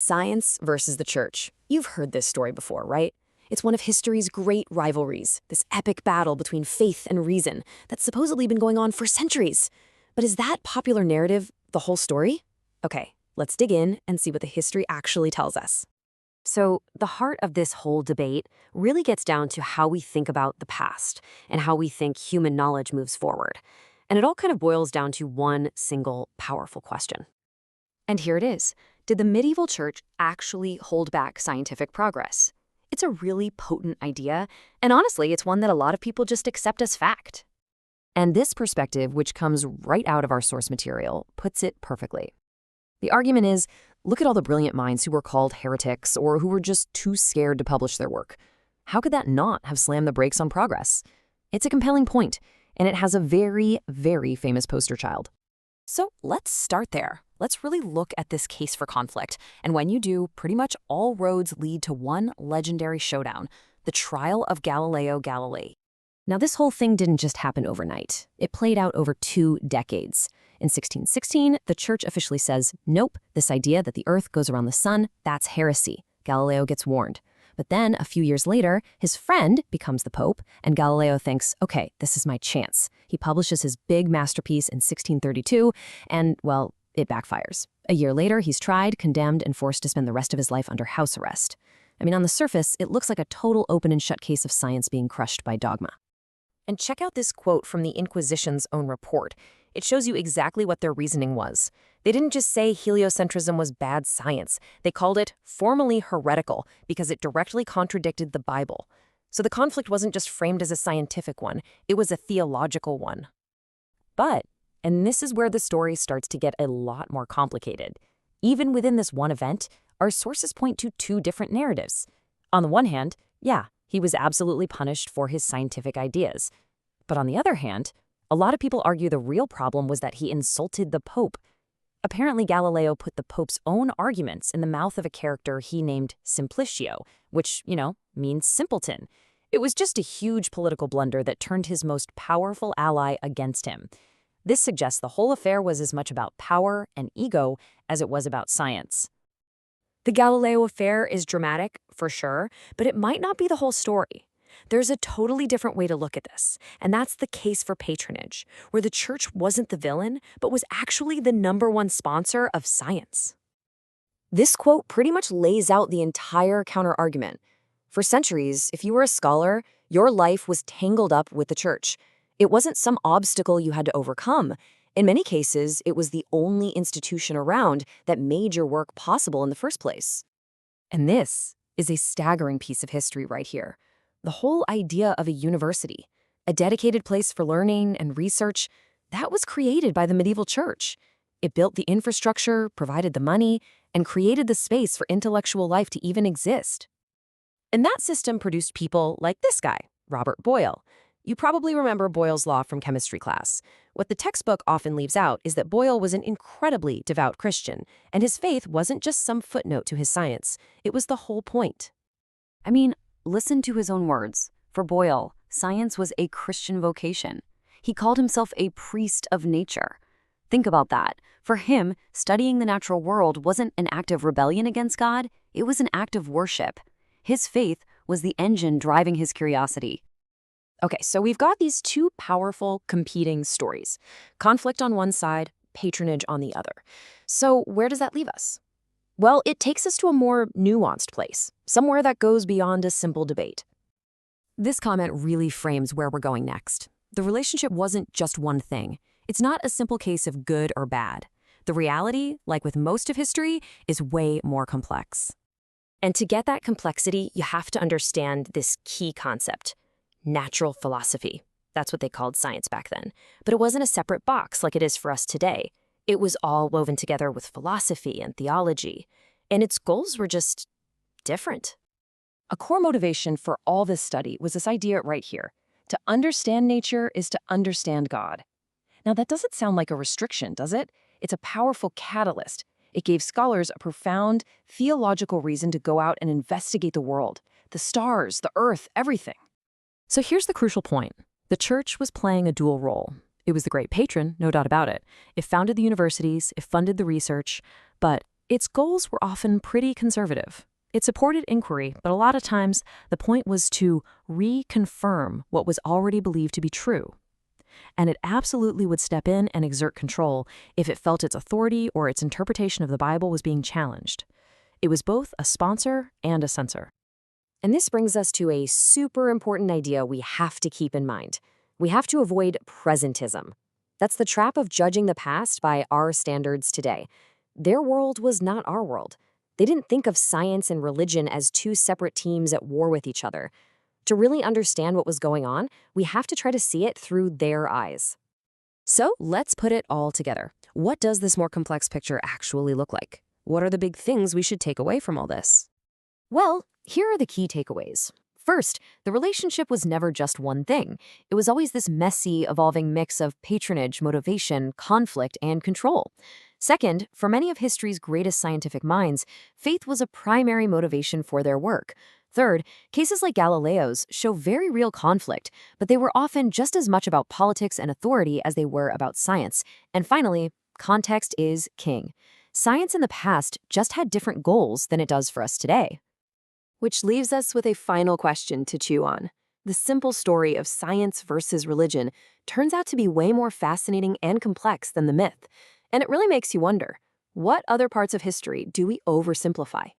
Science versus the church. You've heard this story before, right? It's one of history's great rivalries, this epic battle between faith and reason that's supposedly been going on for centuries. But is that popular narrative the whole story? Okay, let's dig in and see what the history actually tells us. So, the heart of this whole debate really gets down to how we think about the past and how we think human knowledge moves forward. And it all kind of boils down to one single powerful question. And here it is. Did the medieval church actually hold back scientific progress? It's a really potent idea, and honestly, it's one that a lot of people just accept as fact. And this perspective, which comes right out of our source material, puts it perfectly. The argument is, look at all the brilliant minds who were called heretics or who were just too scared to publish their work. How could that not have slammed the brakes on progress? It's a compelling point, and it has a very, very famous poster child. So let's start there. Let's really look at this case for conflict. And when you do, pretty much all roads lead to one legendary showdown, the trial of Galileo Galilei. Now, this whole thing didn't just happen overnight. It played out over 2 decades. In 1616, the church officially says, nope, this idea that the earth goes around the sun, that's heresy. Galileo gets warned. But then, a few years later, his friend becomes the pope, and Galileo thinks, okay, this is my chance. He publishes his big masterpiece in 1632, and, well, it backfires. A year later, he's tried, condemned, and forced to spend the rest of his life under house arrest. I mean, on the surface, it looks like a total open and shut case of science being crushed by dogma. And check out this quote from the Inquisition's own report. It shows you exactly what their reasoning was. They didn't just say heliocentrism was bad science. They called it formally heretical because it directly contradicted the Bible. So the conflict wasn't just framed as a scientific one, it was a theological one. But, and this is where the story starts to get a lot more complicated. Even within this one event, our sources point to 2 different narratives. On the one hand, yeah, he was absolutely punished for his scientific ideas. But on the other hand, a lot of people argue the real problem was that he insulted the Pope. Apparently, Galileo put the Pope's own arguments in the mouth of a character he named Simplicio, which, means simpleton. It was just a huge political blunder that turned his most powerful ally against him. This suggests the whole affair was as much about power and ego as it was about science. The Galileo affair is dramatic, for sure, but it might not be the whole story. There's a totally different way to look at this, and that's the case for patronage, where the church wasn't the villain, but was actually the #1 sponsor of science. This quote pretty much lays out the entire counterargument. For centuries, if you were a scholar, your life was tangled up with the church. It wasn't some obstacle you had to overcome. In many cases, it was the only institution around that made your work possible in the first place. And this is a staggering piece of history right here. The whole idea of a university, a dedicated place for learning and research, that was created by the medieval church. It built the infrastructure, provided the money, and created the space for intellectual life to even exist. And that system produced people like this guy, Robert Boyle. You probably remember Boyle's law from chemistry class. What the textbook often leaves out is that Boyle was an incredibly devout Christian, and his faith wasn't just some footnote to his science. It was the whole point. I mean, listen to his own words. For Boyle, science was a Christian vocation. He called himself a priest of nature. Think about that. For him, studying the natural world wasn't an act of rebellion against God, it was an act of worship. His faith was the engine driving his curiosity. Okay, so we've got these 2 powerful, competing stories. Conflict on one side, patronage on the other. So where does that leave us? Well, it takes us to a more nuanced place, somewhere that goes beyond a simple debate. This comment really frames where we're going next. The relationship wasn't just one thing. It's not a simple case of good or bad. The reality, like with most of history, is way more complex. And to get that complexity, you have to understand this key concept: natural philosophy. That's what they called science back then. But it wasn't a separate box like it is for us today. It was all woven together with philosophy and theology, and its goals were just different. A core motivation for all this study was this idea right here. To understand nature is to understand God. Now, that doesn't sound like a restriction, does it? It's a powerful catalyst. It gave scholars a profound theological reason to go out and investigate the world, the stars, the earth, everything. So here's the crucial point. The church was playing a dual role. It was the great patron, no doubt about it. It founded the universities, it funded the research, but Its goals were often pretty conservative. It supported inquiry, but a lot of times the point was to reconfirm what was already believed to be true. And it absolutely would step in and exert control if it felt its authority or its interpretation of the Bible was being challenged. It was both a sponsor and a censor. And this brings us to a super important idea we have to keep in mind. We have to avoid presentism. That's the trap of judging the past by our standards today. Their world was not our world. They didn't think of science and religion as two separate teams at war with each other. To really understand what was going on, we have to try to see it through their eyes. So let's put it all together. What does this more complex picture actually look like? What are the big things we should take away from all this? Well, here are the key takeaways. First, the relationship was never just one thing. It was always this messy, evolving mix of patronage, motivation, conflict, and control. Second, for many of history's greatest scientific minds, faith was a primary motivation for their work. Third, cases like Galileo's show very real conflict, but they were often just as much about politics and authority as they were about science. And finally, context is king. Science in the past just had different goals than it does for us today. Which leaves us with a final question to chew on. The simple story of science versus religion turns out to be way more fascinating and complex than the myth. And it really makes you wonder, what other parts of history do we oversimplify?